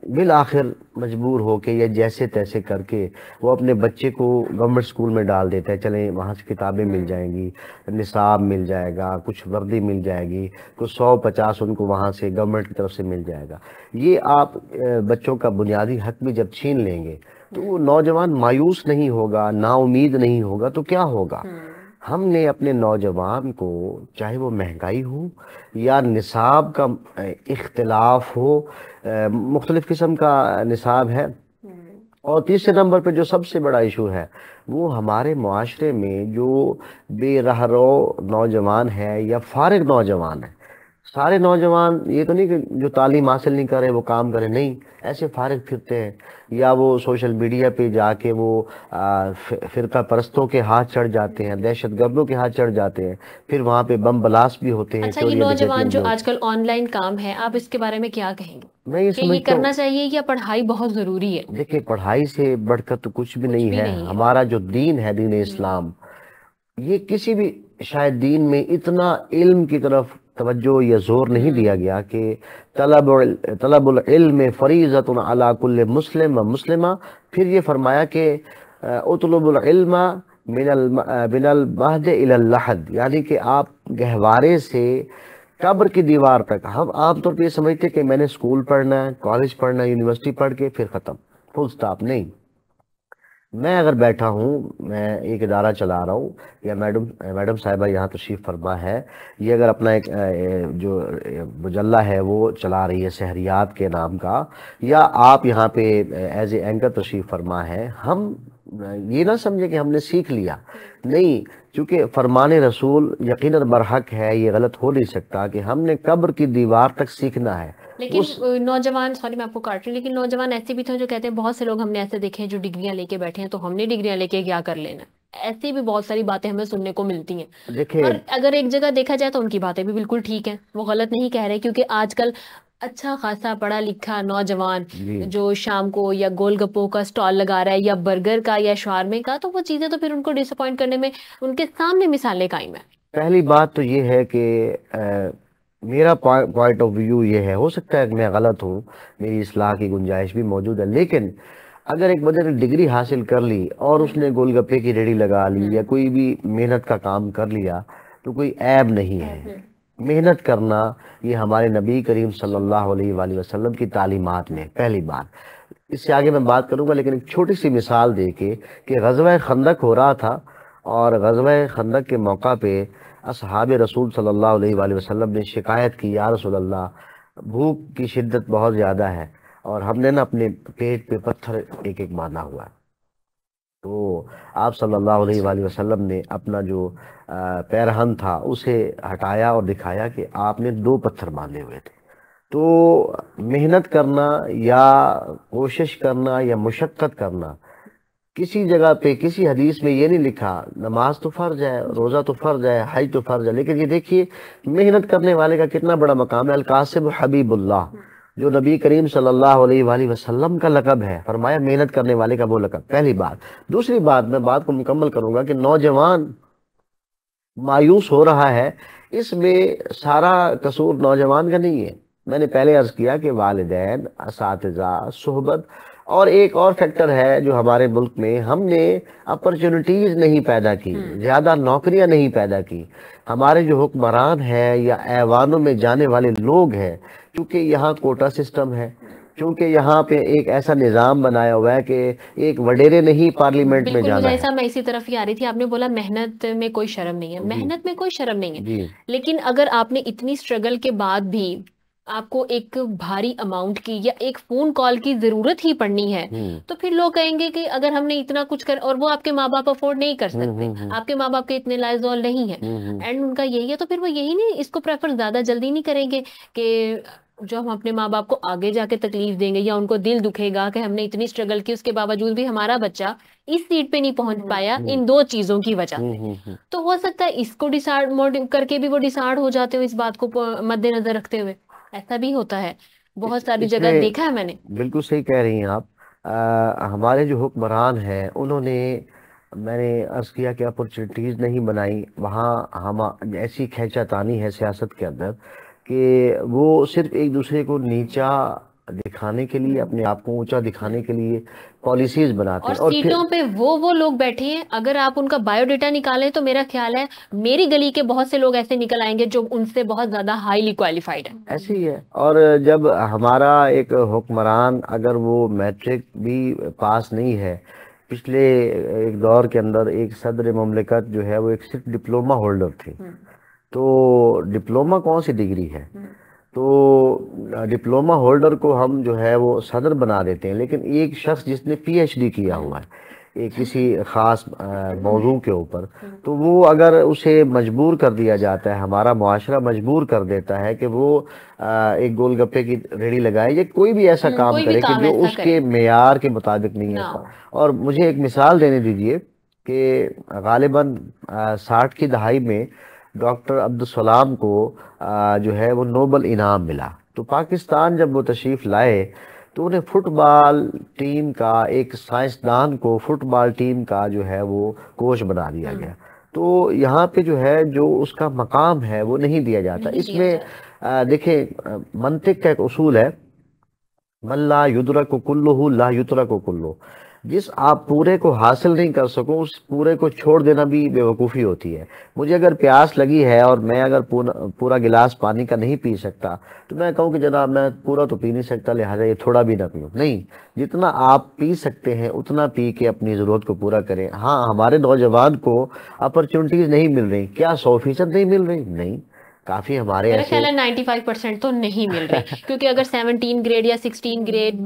بالآخر مجبور ہو کے یا جیسے تیسے کر کے وہ اپنے بچے کو گورنمنٹ سکول میں ڈال دیتا ہے، چلیں وہاں سے کتابیں مل جائیں گی، نصاب مل جائے گا، کچھ وردی مل جائے گی، کچھ 150 ان کو وہاں سے گورنمنٹ کی طرف سے مل جائے گا۔ یہ آپ بچوں کا بنیادی حق بھی جب چھین لیں گے تو وہ نوجوان مایوس نہیں ہوگا، نا امید نہیں ہوگا، تو کیا ہوگا؟ ہم نے اپنے نوجوان کو، چاہے وہ مہنگائی ہو یا نصاب کا اختلاف ہو، مختلف قسم کا نصاب ہے، اور تیسرے نمبر پہ جو سب سے بڑا ایشو ہے وہ ہمارے معاشرے میں جو بے رہرو نوجوان ہے یا فارغ نوجوان ہے۔ سارے نوجوان یہ تو نہیں کہ جو تعلیم حاصل نہیں کرے وہ کام کرے، نہیں، ایسے فارغ پھرتے ہیں، یا وہ سوشل میڈیا پہ جا کے وہ فرقہ پرستوں کے ہاتھ چڑھ جاتے ہیں، دہشت گردوں کے ہاتھ چڑھ جاتے ہیں، پھر وہاں پہ بم بلاسٹ بھی ہوتے ہیں۔ اچھا، یہ نوجوان جو آج کل آن لائن کام ہے، آپ اس کے بارے میں کیا کہیں گے؟ میں یہ کہ یہ کرنا چاہیے یا پڑھائی بہت ضروری ہے؟ دیکھیں، پڑھائی سے بڑھ کر تو کچھ بھی نہیں ہے۔ ہمارا جو دین ہے، دین اسلام، یہ کسی بھی شاید دین میں اتنا علم کی طرف توجہ یا زور نہیں دیا گیا کہ طلب العلم فریضۃ علی کل مسلم و مسلمہ، پھر یہ فرمایا کہ اطلب العلم من المہد الی اللحد، یعنی کہ آپ گہوارے سے قبر کی دیوار تک۔ ہم عام طور پہ یہ سمجھتے کہ میں نے اسکول پڑھنا ہے، کالج پڑھنا ہے، یونیورسٹی پڑھ کے پھر ختم، فل سٹاپ، نہیں۔ میں اگر بیٹھا ہوں، میں ایک ادارہ چلا رہا ہوں، یا میڈم صاحبہ یہاں تشریف فرما ہے، یہ اگر اپنا ایک جو مجلہ ہے وہ چلا رہی ہے سحریات کے نام کا، یا آپ یہاں پہ ایز اے اینکر تشریف فرما ہے، ہم یہ نہ سمجھے کہ ہم نے سیکھ لیا، نہیں، چونکہ فرمان رسول یقیناً برحق ہے، یہ غلط ہو نہیں سکتا کہ ہم نے قبر کی دیوار تک سیکھنا ہے۔ لیکن نوجوان، سوری میں آپ کو کاٹ رہی ہوں، لیکن نوجوان ایسے بھی تھے جو کہتے ہیں، بہت سے لوگ ہم نے ایسے دیکھے ہیں جو ڈگریاں لے کے بیٹھے ہیں، تو ہم نے ڈگریاں لے کے کیا کر لینا، ایسی بھی بہت ساری باتیں ہمیں سننے کو ملتی ہیں۔ اور اگر ایک جگہ دیکھا جائے تو ان کی باتیں بھی بالکل ٹھیک ہیں، وہ غلط نہیں کہہ رہے، کیونکہ آج کل اچھا خاصا پڑھا لکھا نوجوان جو شام کو یا گول گپوں کا سٹال لگا رہا ہے، یا برگر کا یا شاورمے کا، تو وہ چیزیں تو پھر ان کو ڈس اپوائنٹ کرنے میں ان کے سامنے مثالیں قائم ہیں۔ پہلی بات تو یہ ہے کہ میرا پوائنٹ آف ویو یہ ہے، ہو سکتا ہے کہ میں غلط ہوں، میری اصلاح کی گنجائش بھی موجود ہے، لیکن اگر ایک بندے نے ڈگری حاصل کر لی اور اس نے گول گپے کی ریڑھی لگا لی یا کوئی بھی محنت کا کام کر لیا تو کوئی عیب نہیں ہے۔ محنت کرنا یہ ہمارے نبی کریم صلی اللہ علیہ وآلہ وسلم کی تعلیمات میں پہلی بات۔ اس سے آگے میں بات کروں گا، لیکن ایک چھوٹی سی مثال دے کے کہ غزوہ خندق ہو رہا تھا، اور غزوہ خندق کے موقع پہ اصحاب رسول صلی اللہ علیہ وآلہ وسلم نے شکایت کی، یا رسول اللہ، بھوک کی شدت بہت زیادہ ہے اور ہم نے نا اپنے پیٹ پہ پتھر ایک ایک باندھا ہوا ہے۔ تو آپ صلی اللہ علیہ وآلہ وسلم نے اپنا جو پیرہن تھا اسے ہٹایا اور دکھایا کہ آپ نے 2 پتھر باندھے ہوئے تھے۔ تو محنت کرنا یا کوشش کرنا یا مشقت کرنا، کسی جگہ پہ کسی حدیث میں یہ نہیں لکھا نماز تو فرض ہے، روزہ تو فرض ہے، حج تو فرض ہے، لیکن یہ دیکھیے محنت کرنے والے کا کتنا بڑا مقام ہے۔ القاسب حبیب اللہ، جو نبی کریم صلی اللہ علیہ وآلہ وسلم کا لقب ہے، فرمایا محنت کرنے والے کا وہ لقب، پہلی بات۔ دوسری بات، میں بات کو مکمل کروں گا کہ نوجوان مایوس ہو رہا ہے، اس میں سارا قصور نوجوان کا نہیں ہے۔ میں نے پہلے عرض کیا کہ والدین، اساتذہ، صحبت، اور ایک اور فیکٹر ہے جو ہمارے ملک میں ہم نے اپرچونٹیز نہیں پیدا کی، زیادہ نوکریاں نہیں پیدا کی۔ ہمارے جو حکمران ہیں یا ایوانوں میں جانے والے لوگ ہیں، کیونکہ یہاں کوٹا سسٹم ہے، چونکہ یہاں پہ ایک ایسا نظام بنایا ہوا ہے کہ ایک وڈیرے نہیں پارلیمنٹ میں بالکل جانا مجھے ہے. ایسا، میں اسی طرف ہی آ رہی تھی. آپ نے بولا محنت میں کوئی شرم نہیں ہے، جی محنت میں کوئی شرم نہیں ہے، جی لیکن اگر آپ نے اتنی اسٹرگل کے بعد بھی آپ کو ایک بھاری اماؤنٹ کی یا ایک فون کال کی ضرورت ہی پڑنی ہے، ہوں تو پھر لوگ کہیں گے کہ اگر ہم نے اتنا کچھ اور وہ آپ کے ماں باپ افورڈ نہیں کر ہوں سکتے، ہوں ہوں آپ کے ماں باپ کے اتنے لائزول نہیں ہیں، ہوں ہوں اینڈ ان کا یہی ہے، تو پھر وہ یہی نہیں اس کو پریفر زیادہ جلدی نہیں کریں گے کہ جو ہم اپنے ماں باپ کو آگے جا کے تکلیف دیں گے یا ان کو دل دکھے گا کہ ہم نے اتنی اسٹرگل کی، اس کے باوجود بھی ہمارا بچہ اس سیٹ پہ نہیں پہنچ پایا ان دو چیزوں کی وجہ سے. ہوں. تو ہو سکتا ہے اس کو ڈیسائڈ کر کے بھی وہ ڈیسائڈ ہو جاتے ہو اس بات کو مد نظر رکھتے ہوئے. ایسا بھی ہوتا ہے، بہت ساری اس جگہ میں دیکھا ہے میں نے. بالکل صحیح کہہ رہی ہیں آپ. ہمارے جو حکمران ہیں انہوں نے، میں نے عرض کیا کہ اپرچونیٹیز نہیں بنائی وہاں. ہم ایسی کھینچا تانی ہے سیاست کے اندر کہ وہ صرف ایک دوسرے کو نیچا دکھانے کے لیے، اپنے آپ کو اونچا دکھانے کے لیے پالیسیز بناتے اور ہیں. اور پھر سیٹوں پہ وہ لوگ بیٹھے ہیں، اگر آپ ان کا بایو ڈیٹا نکالیں تو میرا خیال ہے میری گلی کے بہت سے لوگ ایسے نکل آئیں گے جو ان سے بہت زیادہ ہائیلی کوالیفائڈ ہیں. ایسے ہی ہے. اور جب ہمارا ایک حکمران اگر وہ میٹرک بھی پاس نہیں ہے، پچھلے ایک دور کے اندر ایک صدر مملکت جو ہے وہ ایک صرف ڈپلومہ ہولڈر تھے. تو ڈپلومہ کون سی ڈگری ہے؟ تو ڈپلومہ ہولڈر کو ہم جو ہے وہ صدر بنا دیتے ہیں، لیکن ایک شخص جس نے پی ایچ ڈی کیا ہوا ہے ایک کسی خاص موضوع کے اوپر، تو وہ اگر اسے مجبور کر دیا جاتا ہے، ہمارا معاشرہ مجبور کر دیتا ہے کہ وہ ایک گول گپے کی ریڑھی لگائے یا کوئی بھی ایسا کام کوئی بھی کرے کہ کام جو ایسا اس کرے کے معیار کے مطابق نہیں ہے. اور مجھے ایک مثال دینے دیجئے کہ غالباً 60 کی دہائی میں ڈاکٹر عبدالسلام کو جو ہے وہ نوبل انعام ملا. تو پاکستان جب وہ تشریف لائے تو انہیں فٹ بال ٹیم کا، ایک سائنسدان کو فٹ بال ٹیم کا جو ہے وہ کوچ بنا دیا گیا. تو یہاں پہ جو ہے جو اس کا مقام ہے وہ نہیں دیا جاتا. اس میں دیکھیں منطق کا ایک اصول ہے، من لا یدرک کلہ لا یترک کلہ. جس آپ پورے کو حاصل نہیں کر سکو اس پورے کو چھوڑ دینا بھی بے وقوفی ہوتی ہے. مجھے اگر پیاس لگی ہے اور میں اگر پورا گلاس پانی کا نہیں پی سکتا تو میں کہوں کہ جناب میں پورا تو پی نہیں سکتا، لہٰذا یہ تھوڑا بھی نہ پیوں. نہیں، جتنا آپ پی سکتے ہیں اتنا پی کے اپنی ضرورت کو پورا کریں. ہاں، ہمارے نوجوان کو اپرچونٹیز نہیں مل رہی. کیا 100% نہیں مل رہی؟ نہیں، کافی ہمارے میرا ایسے خیال ہے 95% تو نہیں مل رہی، کیونکہ اگر 17 گریڈ یا 16 گریڈ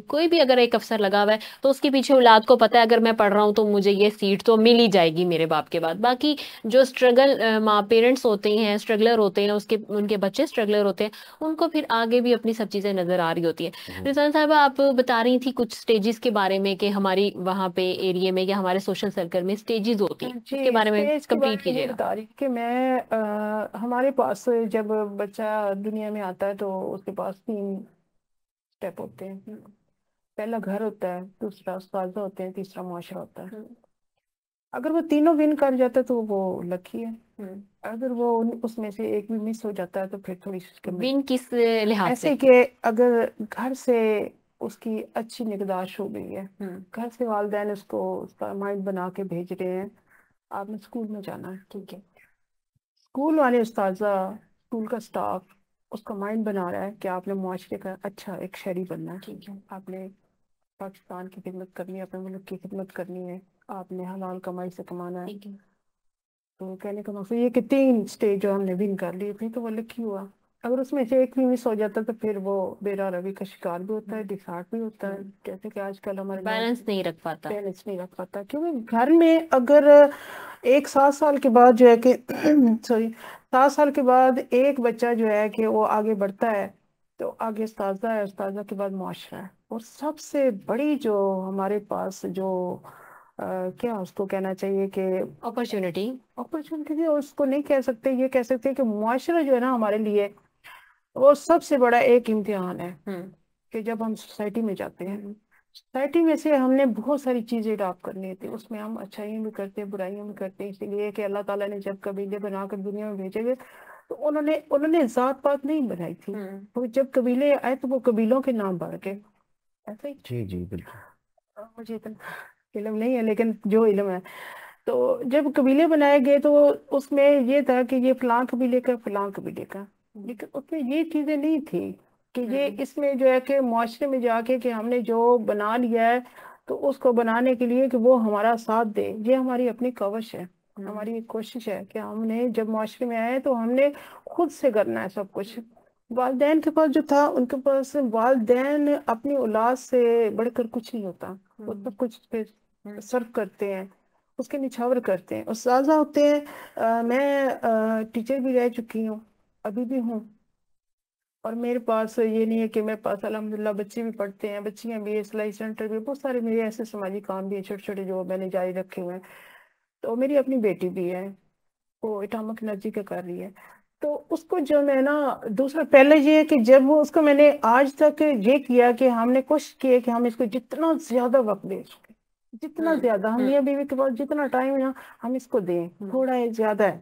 کوئی بھی اگر ایک افسر لگا ہوا ہے تو اس کے پیچھے اولاد کو پتا ہے اگر میں پڑھ رہا ہوں تو مجھے یہ سیٹ تو مل ہی جائے گی میرے باپ کے بعد. باقی جو اسٹرگل ماں پیرنٹس ہوتے ہیں، اسٹرگلر ہوتے ہیں، ان کے بچے اسٹرگلر ہوتے ہیں، ان کو پھر آگے بھی اپنی سب چیزیں نظر آ رہی ہوتی ہیں. رضوان صاحبہ، آپ بتا رہی تھی کچھ سٹیجز کے بارے میں کہ ہماری وہاں پہ ایریے میں یا ہمارے سوشل سرکل میں سٹیجز ہوتی ہیں، اس کے بارے میں اسٹیج کے کمپلیٹ بارے میں یہ کیجیے گا. بتا رہی کہ میں ہمارے پاس جب بچہ دنیا میں آتا ہے تو اس کے پاس 3 اسٹیپ ہوتے ہیں. پہلا گھر ہوتا ہے، دوسرا اساتذہ ہوتے ہیں، تیسرا معاشرہ ہوتا ہے. اگر وہ تینوں ون کر جاتا ہے تو وہ لکی ہے. اگر وہ اس میں سے ایک بھی مس ہو جاتا ہے تو پھر تھوڑی سی ون کس لحاظ سے؟ ایسے کہ اگر گھر سے اس کی اچھی نگہداشت ہو گئی ہے، گھر سے والدین اس کو اس کا مائنڈ بنا کے بھیج رہے ہیں آپ نے اسکول میں جانا ہے، ٹھیک ہے، اسکول والے اساتذہ، اسکول کا اسٹاف اس کا مائنڈ بنا رہا ہے کہ آپ نے معاشرے کا اچھا ایک شہری بننا ہے، ٹھیک ہے، آپ نے پاکستان کی خدمت کرنی ہے، اپنے ملک کی خدمت کرنی ہے، آپ نے حلال کمائی سے کمانا ہے. تو کہنے کا مقصد یہ کہ 3 اسٹیج جو ہم نے ون کر لی تھی تو وہ لکی ہوا. اگر اس میں سے ایک بھی مس ہو جاتا تو پھر وہ بیرا روی کا شکار بھی ہوتا ہے، ڈسہارٹ بھی ہوتا ہے. جیسے کہ آج کل ہمارے بیلنس نہیں رکھ پاتا. بیلنس نہیں رکھ پاتا، کیونکہ گھر میں اگر ایک 7 سال کے بعد جو ہے کہ 7 سال کے بعد ایک بچہ جو ہے کہ وہ آگے بڑھتا ہے تو آگے استاذہ ہے، استاذہ کے بعد معاشرہ ہے. اور سب سے بڑی جو ہمارے پاس جو کیا اس کو کہنا چاہیے کہ اپرچونٹی اس کو نہیں کہہ سکتے، یہ کہہ سکتے کہ معاشرہ جو ہے نا ہمارے لیے وہ سب سے بڑا ایک امتحان ہے. کہ جب ہم سوسائٹی میں جاتے ہیں، سوسائٹی میں سے ہم نے بہت ساری چیزیں اڈاپٹ کرنی ہوتی ہیں، اس میں ہم اچھائیاں بھی کرتے ہیں، برائیاں بھی کرتے ہیں. اسی لیے کہ اللہ تعالیٰ نے جب قبیلے بنا کر دنیا میں بھیجے گئے تو انہوں نے ذات پات نہیں بنائی تھی. تو جب قبیلے آئے تو وہ قبیلوں کے نام بڑھ گئے. ایسے ہی جی جی بالکل. مجھے اتنا علم نہیں ہے لیکن جو علم ہے، تو جب قبیلے بنائے گئے تو اس میں یہ تھا کہ یہ فلاں قبیلے کا، فلاں قبیلے کا، لیکن اس میں یہ چیزیں نہیں تھی کہ یہ اس میں جو ہے کہ معاشرے میں جا کے کہ ہم نے جو بنا لیا ہے تو اس کو بنانے کے لیے کہ وہ ہمارا ساتھ دے، یہ ہماری اپنی کوشش ہے، ہماری ایک کوشش ہے کہ ہم نے جب معاشرے میں آئے تو ہم نے خود سے کرنا ہے سب کچھ۔ والدین کے پاس جو تھا، ان کے پاس والدین اپنی اولاد سے بڑھ کر کچھ نہیں ہوتا، وہ سب کچھ پھر سرو کرتے ہیں، اس کے نچھاور کرتے ہیں، اساتذہ ہوتے ہیں۔ میں ٹیچر بھی رہ چکی ہوں، ابھی بھی ہوں، اور میرے پاس یہ نہیں ہے کہ میرے پاس الحمدللہ بچے بھی پڑھتے ہیں، بچیاں بھی، سلائی سینٹر بھی، بہت سارے میرے ایسے سماجی کام بھی ہیں چھوٹے چھوٹے جو میں نے جاری رکھے ہوئے ہیں۔ تو میری اپنی بیٹی بھی ہے، وہ اٹامک انرجی کا کر رہی ہے۔ تو اس کو جو میں نا، دوسرا پہلے یہ ہے کہ جب وہ اس کو میں نے آج تک یہ کیا کہ ہم نے کوشش کی ہے کہ ہم اس کو جتنا زیادہ وقت دے سکیں، جتنا زیادہ ہم میاں بیوی کے پاس جتنا ٹائم ہے نا ہم اس کو دیں، تھوڑا ہے زیادہ ہے۔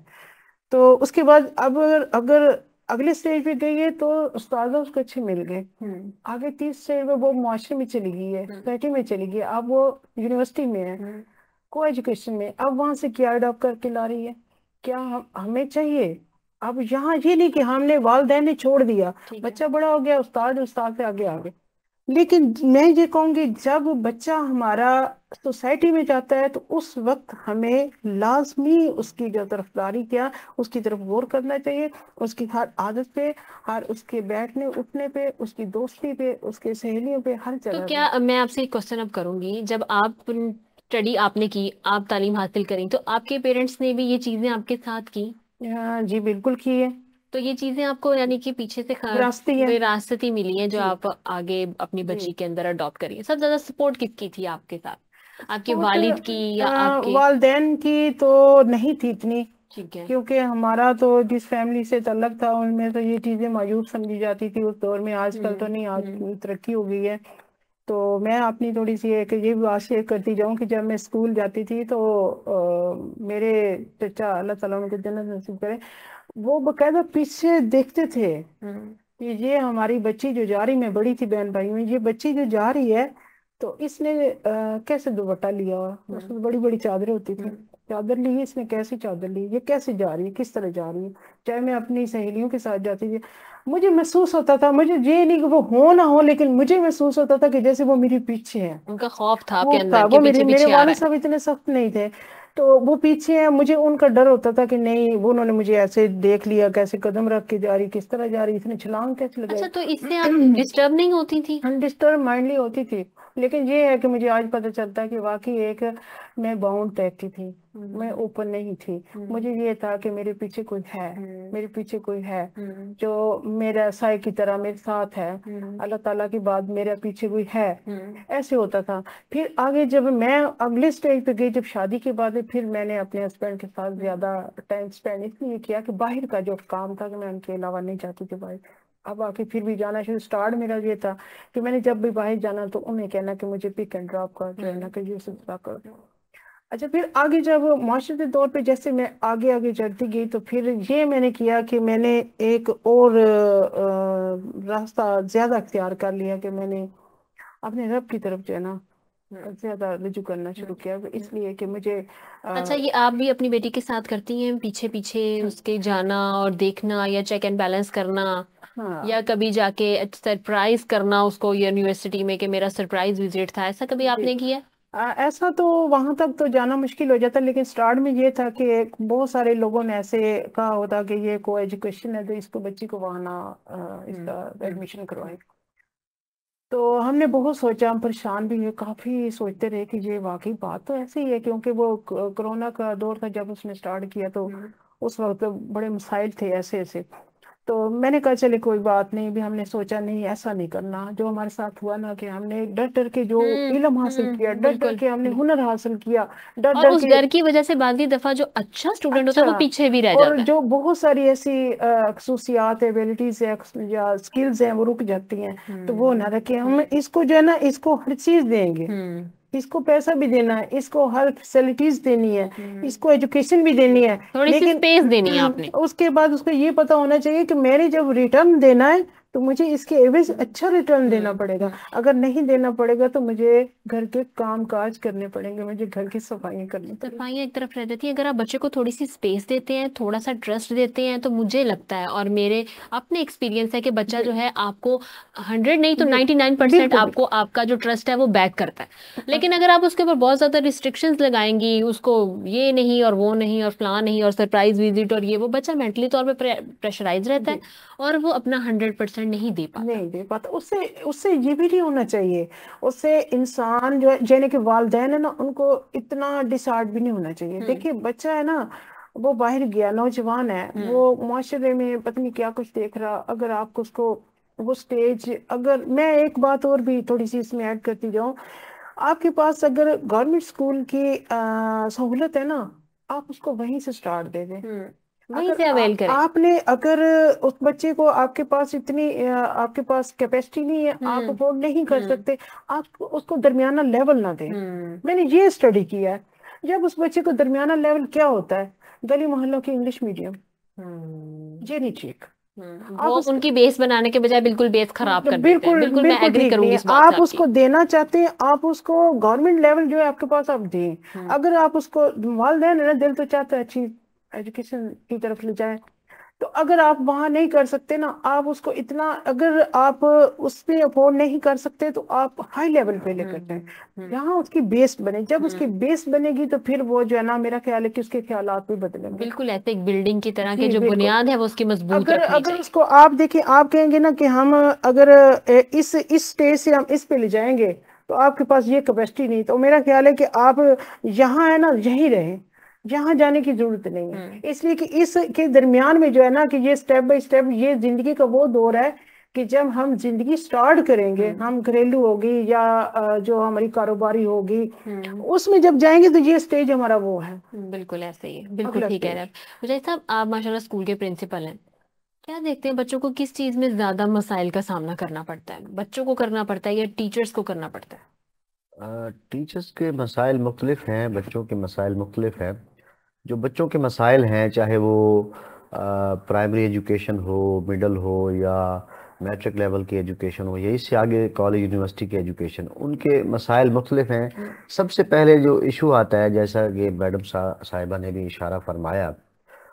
تو اس کے بعد اب اگر اگلے سٹیج پہ گئی ہے تو استاذہ اس کو اچھے مل گئے، آگے 30 سٹیج پہ وہ معاشرے میں چلی گئی ہے، سوسائٹی میں چلی گئی ہے، اب وہ یونیورسٹی میں ہے، کو ایجوکیشن میں، اب وہاں سے کیا اڈاپٹ کر کے لا رہی ہے، کیا ہمیں چاہیے اب یہاں یہ نہیں کہ ہم نے والدین نے چھوڑ دیا، بچہ بڑا ہو گیا، استاد سے آگے آگے۔ لیکن میں یہ کہوں گی جب بچہ ہمارا سوسائٹی میں جاتا ہے تو اس وقت ہمیں لازمی اس کی جو طرفداری کیا، اس کی طرف غور کرنا چاہیے، اس کی ہر عادت پہ، ہر اس کے بیٹھنے اٹھنے پہ، اس کی دوستی پہ، اس کے سہیلیوں پہ، ہر تو جگہ کیا میں آپ سے ایک کوشچن اب کروں گی، جب آپ اسٹڈی آپ نے کی، آپ تعلیم حاصل کریں، تو آپ کے پیرنٹس نے بھی یہ چیزیں آپ کے ساتھ کی؟ جی بالکل کی ہے، تو یہ چیزیں آپ کو یعنی کہ پیچھے سے وراثتی ہے، وراثتی ملی ہیں جو جی آپ آگے اپنی جی۔ بچی کے اندر اڈاپٹ کری ہیں؟ سب زیادہ سپورٹ کس کی تھی آپ کے ساتھ، آپ کے سپورٹ والد کی یا آپ کے؟ والدین کی تو نہیں تھی اتنی، ٹھیک ہے، کیونکہ ہمارا تو جس فیملی سے تعلق تھا ان میں تو یہ چیزیں معیوب سمجھی جاتی تھی اس دور میں، آج کل تو نہیں، آج ترقی ہو گئی ہے۔ تو میں اپنی تھوڑی سی ایک یہ بات شیئر کرتی جاؤں کہ جب میں اسکول جاتی تھی تو میرے چچا، اللہ تعالیٰ ان کو جنت نصیب کرے، وہ باقاعدہ پیچھے دیکھتے تھے کہ یہ ہماری بچی جو جا رہی، میں بڑی تھی بہن بھائی میں، یہ بچی جو جا رہی ہے تو اس نے کیسے دوپٹہ لیا ہوا، اس میں بڑی بڑی چادریں ہوتی تھی، چادر لی، اس نے کیسی چادر لی، یہ کیسے جا رہی ہے، کس طرح جا رہی ہے۔ چاہے میں اپنی سہیلیوں کے ساتھ جاتی تھی، مجھے محسوس ہوتا تھا، مجھے یہ نہیں کہ وہ ہو نہ ہو، لیکن مجھے محسوس ہوتا تھا کہ جیسے وہ میری پیچھے ہے، ان کا خوف تھا آپ کے خوف تھا، اندر کہ وہ پیچھے میرے پیچھے آ رہا والد صاحب اتنے سخت نہیں تھے تو وہ پیچھے ہیں، مجھے ان کا ڈر ہوتا تھا کہ نہیں وہ انہوں نے مجھے ایسے دیکھ لیا، کیسے قدم رکھ کے جا رہی، کس طرح جا رہی، اس نے چھلانگ کیسے ہے؟ لگائی۔ اچھا، تو اس سے آپ ڈسٹرب نہیں ہوتی تھی؟ ڈسٹرب مائنڈلی ہوتی تھی، لیکن یہ ہے کہ مجھے آج پتہ چلتا ہے کہ واقعی ایک میں باؤنڈ ٹائپ کی تھی، میں اوپن نہیں تھی، مجھے یہ تھا کہ میرے پیچھے کوئی ہے، میرے پیچھے کوئی ہے جو میرا سائے کی طرح میرے ساتھ ہے، اللہ تعالیٰ کی بات میرے پیچھے کوئی ہے، ایسے ہوتا تھا۔ پھر آگے جب میں اگلے سٹیج پہ گئی، جب شادی کے بعد، پھر میں نے اپنے ہسبینڈ کے ساتھ زیادہ ٹائم سپینڈ اس لیے کیا کہ باہر کا جو کام تھا کہ میں ان کے علاوہ نہیں جاتی تھی باہر، اب آ کے پھر بھی جانا شروع، سٹارٹ میرا یہ تھا کہ میں نے جب بھی باہر جانا تو انہیں کہنا کہ مجھے پک اینڈ ڈراپ کر جو ہے نا کہ یہ سلسلہ کر۔ اچھا، پھر آگے جب معاشرتی طور پہ جیسے میں آگے چڑھتی گئی تو پھر یہ میں نے کیا کہ میں نے ایک اور راستہ زیادہ اختیار کر لیا کہ میں نے اپنے رب کی طرف جو ہے نا زیادہ رجوع کرنا شروع کیا، اس لیے کہ مجھے اچھا، یہ آپ بھی اپنی بیٹی کے ساتھ کرتی ہیں پیچھے پیچھے اس کے جانا اور دیکھنا، یا چیک اینڈ بیلنس کرنا، یا کبھی جا کے سرپرائز کرنا اس کو یونیورسٹی میں کہ میرا سرپرائز وزٹ تھا، ایسا کبھی آپ نے کیا؟ ایسا تو وہاں تک تو جانا مشکل ہو جاتا، لیکن سٹارٹ میں یہ تھا کہ بہت سارے لوگوں نے ایسے کہا ہوتا کہ یہ کو ایجوکیشن ہے تو اس کو بچی کو وہاں نہ اس کا ایڈمیشن کروائیں، تو ہم نے بہت سوچا، ہم پریشان بھی ہوئے، کافی سوچتے رہے کہ یہ واقعی بات تو ایسے ہی ہے، کیونکہ وہ کرونا کا دور تھا جب اس نے سٹارٹ کیا تو اس وقت بڑے مسائل تھے ایسے، تو میں نے کہا چلے کوئی بات نہیں، بھی ہم نے سوچا نہیں ایسا نہیں کرنا، جو ہمارے ساتھ ہوا نا کہ ہم نے ڈر ڈر کے جو علم حاصل کیا، ڈر ڈر کے ہم نے ہنر حاصل کیا، ڈر اور ڈر اس کے، ڈر کی وجہ سے بعض دفعہ جو اچھا اسٹوڈنٹ ہوتا ہے وہ پیچھے بھی رہ اور جاتا ہے، جو بہت ساری ایسی خصوصیات ایبلٹیز یا اسکلز ہیں وہ رک جاتی ہیں، تو وہ نہ رکھیں، ہم اس کو جو ہے نا اس کو ہر چیز دیں گے، اس کو پیسہ بھی دینا ہے، اس کو ہر فیسلٹیز دینی ہے، اس کو ایجوکیشن بھی دینی ہے، تھوڑی سی لیکن اسپیس دینی ہے آپ نے۔ اس کے بعد اس کو یہ پتا ہونا چاہیے کہ میں نے جب ریٹرن دینا ہے تو مجھے اس کے ایوریج اچھا ریٹرن دینا پڑے گا. اگر نہیں دینا پڑے گا تو مجھے گھر کے کام کاج کرنے پڑیں گے, مجھے گھر کی صفائیاں کرنی پڑیں گی. صفائیاں ایک طرف رہ جاتی ہیں. اگر آپ بچے کو تھوڑی سی اسپیس دیتے ہیں, تھوڑا سا ٹرسٹ دیتے ہیں, تو مجھے لگتا ہے, اور میرے اپنے ایکسپیرینس ہے, کہ بچہ جو ہے آپ کو 100 نہیں تو 99% آپ کو آپ کا جو ٹرسٹ ہے وہ بیک کرتا ہے. لیکن اگر آپ اس کے اوپر بہت زیادہ ریسٹرکشنز لگائیں گی, اس کو یہ نہیں اور وہ نہیں اور فلاں نہیں اور سرپرائز وزٹ اور یہ وہ, بچہ مینٹلی طور پہ پریشرائز رہتا ہے اور وہ اپنا 100% نہیں دے پاتا. اس سے یہ بھی نہیں ہونا چاہیے. اس سے انسان جو ہے, یعنی کہ والدین ہے نا, ان کو اتنا ڈسارڈ بھی نہیں ہونا چاہیے. دیکھیے بچہ ہے نا, وہ باہر گیا, نوجوان ہے, وہ معاشرے میں پتہ نہیں کیا کچھ دیکھ رہا. اگر آپ کو اس کو وہ سٹیج, اگر میں ایک بات اور بھی تھوڑی سی اس میں ایڈ کرتی جاؤں, آپ کے پاس اگر گورنمنٹ اسکول کی سہولت ہے نا, آپ اس کو وہیں سے سٹارٹ دے دیں. وہیں سے اویل کریں. آپ نے اگر اس بچے کو, آپ کے پاس اتنی آپ کے پاس کیپیسٹی نہیں ہے, آپ افورڈ نہیں کر سکتے, آپ اس کو درمیانہ لیول نہ دیں. میں نے یہ اسٹڈی کیا ہے. جب اس بچے کو درمیانہ لیول کیا ہوتا ہے, گلی محلوں کی انگلش میڈیم, یہ نہیں ٹھیک. وہ ان کی بیس بنانے کے بجائے بالکل بیس خراب کر دیتے ہیں. بالکل میں ایگری کروں گی اس بات سے. آپ اس کو دینا چاہتے ہیں, آپ اس کو گورنمنٹ لیول جو ہے آپ کے پاس آپ دیں. اگر آپ اس کو, والدین ہے نا, دل تو چاہتا ہے اچھی ایجوکیشن کی طرف لے جائیں, تو اگر آپ وہاں نہیں کر سکتے نا, آپ اس کو اتنا, اگر آپ اس پہ افورڈ نہیں کر سکتے تو آپ ہائی لیول پہ لے کرتے ہیں, یہاں اس کی بیس بنے. جب اس کی بیس بنے گی تو پھر وہ جو ہے نا, میرا خیال ہے کہ اس کے خیالات بھی بدلیں گے. بالکل ایسے ایک بلڈنگ کی طرح کے جو بنیاد ہے وہ اس کی مضبوط رکھنی اگر چاہیے. اس کو آپ دیکھیں, آپ کہیں گے نا کہ ہم اگر اس اسٹیج سے ہم اس پہ لے جائیں گے تو آپ کے پاس یہ کیپیسٹی نہیں, تو میرا خیال ہے کہ آپ یہاں ہے نا, یہیں رہیں, جہاں جانے کی ضرورت نہیں ہے. اس لیے کہ اس کے درمیان میں جو ہے نا, کہ یہ سٹیپ بائی سٹیپ, یہ زندگی کا وہ دور ہے کہ جب ہم زندگی سٹارٹ کریں گے, ہم گھریلو ہوگی یا جو ہماری کاروباری ہوگی, اس میں جب جائیں گے تو یہ سٹیج ہمارا وہ ہے. بالکل ایسے ہی, بالکل ٹھیک ہے. مجاہد صاحب, آپ ماشاءاللہ اسکول کے پرنسپل ہیں, کیا دیکھتے ہیں بچوں کو کس چیز میں زیادہ مسائل کا سامنا کرنا پڑتا ہے؟ بچوں کو کرنا پڑتا ہے یا ٹیچرز کو کرنا پڑتا ہے؟ ٹیچرز کے مسائل مختلف ہیں, بچوں کے مسائل مختلف ہیں. جو بچوں کے مسائل ہیں, چاہے وہ پرائمری ایجوکیشن ہو, مڈل ہو, یا میٹرک لیول کی ایجوکیشن ہو, یا اس سے آگے کالج یونیورسٹی کی ایجوکیشن, ان کے مسائل مختلف ہیں. سب سے پہلے جو ایشو آتا ہے, جیسا کہ میڈم صاحبہ نے بھی اشارہ فرمایا,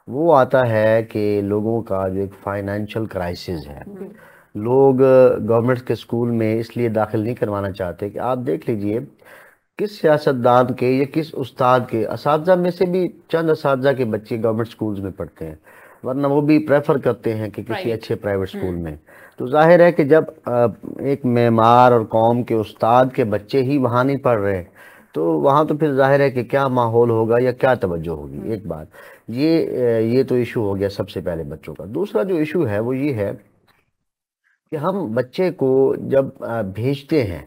وہ آتا ہے کہ لوگوں کا جو ایک فائنینشیل کرائسس ہے. لوگ گورنمنٹ کے اسکول میں اس لیے داخل نہیں کروانا چاہتے کہ آپ دیکھ لیجئے کس سیاستدان کے یا کس استاد کے, اساتذہ میں سے بھی چند اساتذہ کے بچے گورنمنٹ سکولز میں پڑھتے ہیں, ورنہ وہ بھی پریفر کرتے ہیں کہ کسی اچھے پرائیویٹ سکول میں. تو ظاہر ہے کہ جب ایک معمار اور قوم کے استاد کے بچے ہی وہاں نہیں پڑھ رہے, تو وہاں تو پھر ظاہر ہے کہ کیا ماحول ہوگا یا کیا توجہ ہوگی. ایک بات یہ تو ایشو ہو گیا سب سے پہلے بچوں کا. دوسرا جو ایشو ہے وہ یہ ہے کہ ہم بچے کو جب بھیجتے ہیں,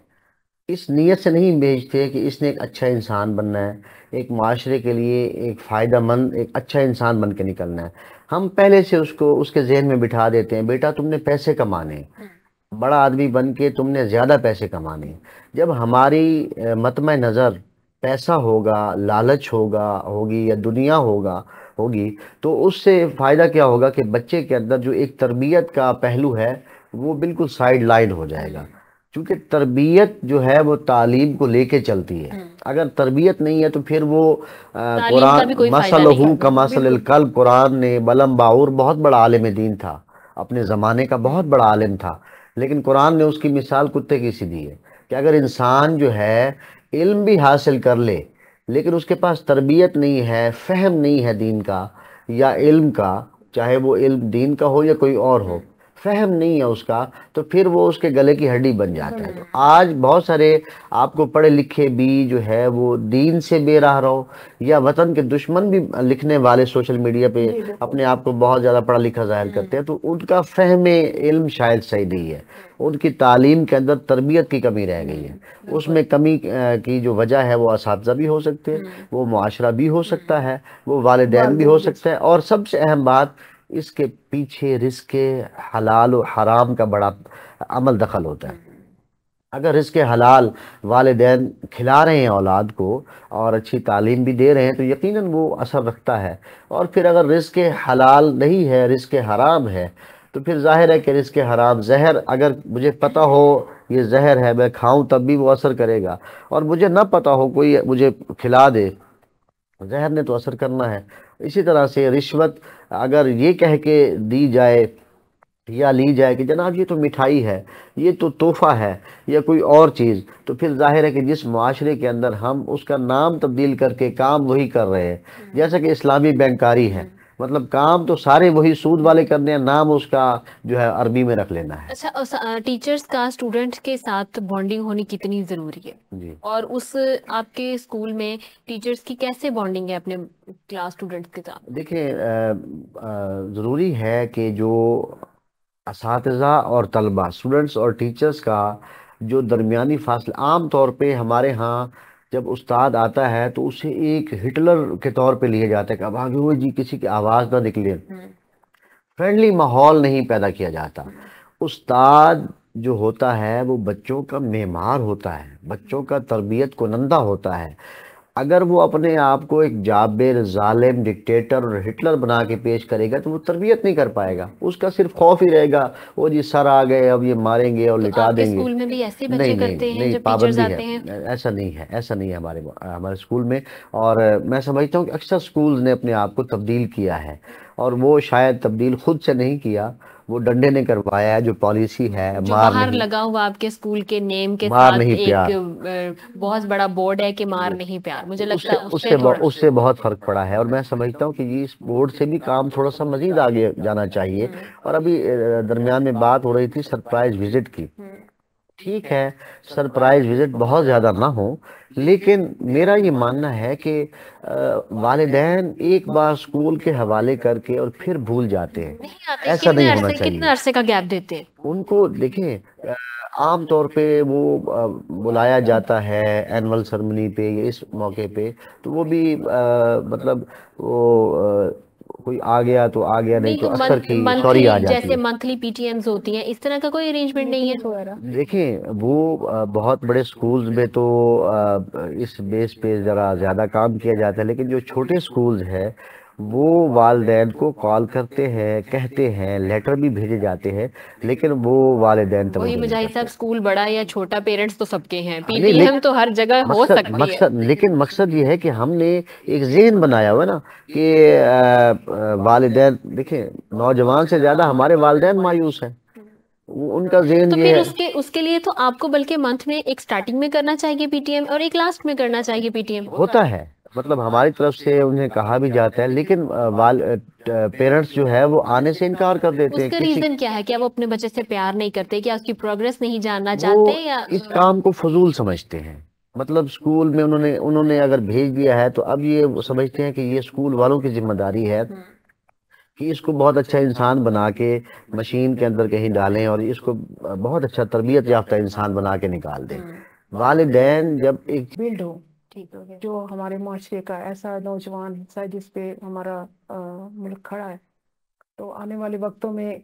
اس نیت سے نہیں بھیجتے کہ اس نے ایک اچھا انسان بننا ہے, ایک معاشرے کے لیے ایک فائدہ مند, ایک اچھا انسان بن کے نکلنا ہے. ہم پہلے سے اس کو اس کے ذہن میں بٹھا دیتے ہیں, بیٹا تم نے پیسے کمانے, بڑا آدمی بن کے تم نے زیادہ پیسے کمانے. جب ہماری مطمع نظر پیسہ ہوگا, لالچ ہوگی یا دنیا ہوگی, تو اس سے فائدہ کیا ہوگا کہ بچے کے اندر جو ایک تربیت کا پہلو ہے وہ بالکل سائیڈ لائن ہو جائے گا. چونکہ تربیت جو ہے وہ تعلیم کو لے کے چلتی ہے. اگر تربیت نہیں ہے تو پھر وہ قرآن مثلہ کمثل الکلب, قرآن نے بلم باور بہت بڑا عالم دین تھا, اپنے زمانے کا بہت بڑا عالم تھا, لیکن قرآن نے اس کی مثال کتے کی سی دی ہے کہ اگر انسان جو ہے علم بھی حاصل کر لے لیکن اس کے پاس تربیت نہیں ہے, فہم نہیں ہے دین کا یا علم کا, چاہے وہ علم دین کا ہو یا کوئی اور ہو, فہم نہیں ہے اس کا, تو پھر وہ اس کے گلے کی ہڈی بن جاتا ہے. تو آج بہت سارے آپ کو پڑھے لکھے بھی جو ہے وہ دین سے بے راہ رہو یا وطن کے دشمن بھی لکھنے والے سوشل میڈیا پہ اپنے آپ کو بہت زیادہ پڑھا لکھا ظاہر کرتے ہیں, تو ان کا فہم علم شاید صحیح نہیں ہے. ان کی تعلیم کے اندر تربیت کی کمی رہ گئی ہے. اس میں کمی کی جو وجہ ہے وہ اساتذہ بھی ہو سکتے ہیں, وہ معاشرہ بھی ہو سکتا ہے, وہ والدین بھی ہو سکتا ہے, اور سب سے اہم بات اس کے پیچھے رزق حلال و حرام کا بڑا عمل دخل ہوتا ہے. اگر رزق حلال والدین کھلا رہے ہیں اولاد کو اور اچھی تعلیم بھی دے رہے ہیں تو یقیناً وہ اثر رکھتا ہے. اور پھر اگر رزق حلال نہیں ہے, رزق حرام ہے, تو پھر ظاہر ہے کہ رزق حرام زہر اگر مجھے پتہ ہو یہ زہر ہے میں کھاؤں تب بھی وہ اثر کرے گا، اور مجھے نہ پتہ ہو کوئی مجھے کھلا دے، زہر نے تو اثر کرنا ہے۔ اسی طرح سے رشوت اگر یہ کہہ کے دی جائے یا لی جائے کہ جناب یہ تو مٹھائی ہے، یہ تو تحفہ ہے یا کوئی اور چیز، تو پھر ظاہر ہے کہ جس معاشرے کے اندر ہم اس کا نام تبدیل کر کے کام وہی کر رہے ہیں، جیسا کہ اسلامی بینکاری ہے، مطلب کام تو سارے وہی سود والے کرنے ہیں، نام اس کا جو ہے عربی میں رکھ لینا ہے۔ اچھا، ٹیچرز کا اسٹوڈنٹ کے ساتھ بانڈنگ ہونی کتنی ضروری ہے؟ جی اور اس آپ کے اسکول میں ٹیچرز کی کیسے بانڈنگ ہے اپنے کلاس اسٹوڈنٹس کے ساتھ؟ دیکھیں ضروری ہے کہ جو اساتذہ اور طلبہ، اسٹوڈنٹس اور ٹیچرز کا جو درمیانی فاصلہ، عام طور پہ ہمارے ہاں جب استاد آتا ہے تو اسے ایک ہٹلر کے طور پہ لیا جاتا ہے کہ اب آگے ہوئے جی کسی کی آواز نہ نکلے، فرینڈلی ماحول نہیں پیدا کیا جاتا۔ استاد جو ہوتا ہے وہ بچوں کا معمار ہوتا ہے، بچوں کا تربیت کنندہ ہوتا ہے۔ اگر وہ اپنے آپ کو ایک جابر، ظالم، ڈکٹیٹر اور ہٹلر بنا کے پیش کرے گا تو وہ تربیت نہیں کر پائے گا، اس کا صرف خوف ہی رہے گا، وہ جی سر آ گئے اب یہ ماریں گے اور تو لٹا آپ کے دیں گے۔ اسکول میں بھی ایسے نہیں بچے نہیں کرتے ہیں نہیں، جب ٹیچرز پابندی ہے، آتے ہیں؟ ایسا نہیں ہے، ایسا نہیں ہے ہمارے اسکول میں، اور میں سمجھتا ہوں کہ اکثر اسکولز نے اپنے آپ کو تبدیل کیا ہے، اور وہ شاید تبدیل خود سے نہیں کیا، وہ ڈنڈے نے کروایا ہے، جو پالیسی ہے جو مار باہر نہیں، لگا ہوا آپ کے اسکول کے نیم کے مار ساتھ نہیں ایک پیار، بہت بڑا بورڈ ہے کہ مار نہیں پیار، مجھے لگتا ہے اس سے بہت فرق پڑا ہے، اور میں سمجھتا ہوں کہ یہ اس بورڈ سے بھی کام تھوڑا سا مزید آگے جانا چاہیے۔ اور ابھی درمیان میں بات ہو رہی تھی سرپرائز وزٹ کی، ٹھیک ہے سرپرائز وزٹ بہت زیادہ نہ ہو، لیکن میرا یہ ماننا ہے کہ والدین ایک بار اسکول کے حوالے کر کے اور پھر بھول جاتے ہیں، نہیں آتے، ایسا نہیں ہونا کتنے چاہیے۔ عرصے کا گیپ دیتے ہیں؟ ان کو دیکھیں عام طور پہ وہ بلایا جاتا ہے اینول سرمنی پہ یا اس موقع پہ، تو وہ بھی مطلب وہ کوئی آ گیا تو آ گیا، نہیں نہیں تو تو اکثر کی سوری منتھلی، آ جاتی جیسے ہے۔ منتھلی پی ٹی ایمز ہوتی ہیں، اس طرح کا کوئی ارینجمنٹ نہیں ہے؟ وغیرہ دیکھیں وہ بہت بڑے سکولز میں تو اس بیس پہ ذرا زیادہ کام کیا جاتا ہے، لیکن جو چھوٹے سکولز ہیں وہ والدین کو کال کرتے ہیں، کہتے ہیں، لیٹر بھی بھیجے جاتے ہیں، لیکن وہ والدین وہی توجہ نہیں مجاہد کرتے۔ صاحب، اسکول بڑا یا چھوٹا، پیرنٹس تو سب کے ہیں، پی نہیں ٹی ایم تو ہر جگہ ہو سکتی ہے۔ لیکن مقصد یہ ہے کہ ہم نے ایک ذہن بنایا ہوا ہے نا کہ والدین، دیکھیں نوجوان سے زیادہ ہمارے والدین مایوس ہیں، ان کا ذہن تو یہ پھر ہے۔ اس کے لیے تو آپ کو بلکہ منتھ میں ایک سٹارٹنگ میں کرنا چاہیے پی ٹی ایم اور ایک لاسٹ میں کرنا چاہیے پی ٹی ایم۔ ہوتا ہے، مطلب ہماری طرف سے انہیں کہا بھی جاتا ہے، لیکن پیرنٹس جو ہے وہ آنے سے انکار کر دیتے اس ہیں۔ کا ریزن کیا ہے؟ کیا وہ اپنے بچے سے پیار نہیں کرتے، کیا اس کی پروگریس نہیں جاننا وہ چاہتے، یا اس کام کو فضول سمجھتے ہیں، مطلب اسکول میں انہوں نے اگر بھیج دیا ہے تو اب یہ سمجھتے ہیں کہ یہ اسکول والوں کی ذمہ داری ہے کہ اس کو بہت اچھا انسان بنا کے مشین کے اندر کہیں ڈالیں اور اس کو بہت اچھا تربیت یافتہ انسان بنا کے نکال دیں۔ والدین جب ایک بلڈ ہو، جو ہمارے معاشرے کا ایسا نوجوان حصہ ہے جس پہ ہمارا ملک کھڑا ہے، تو آنے والے وقتوں میں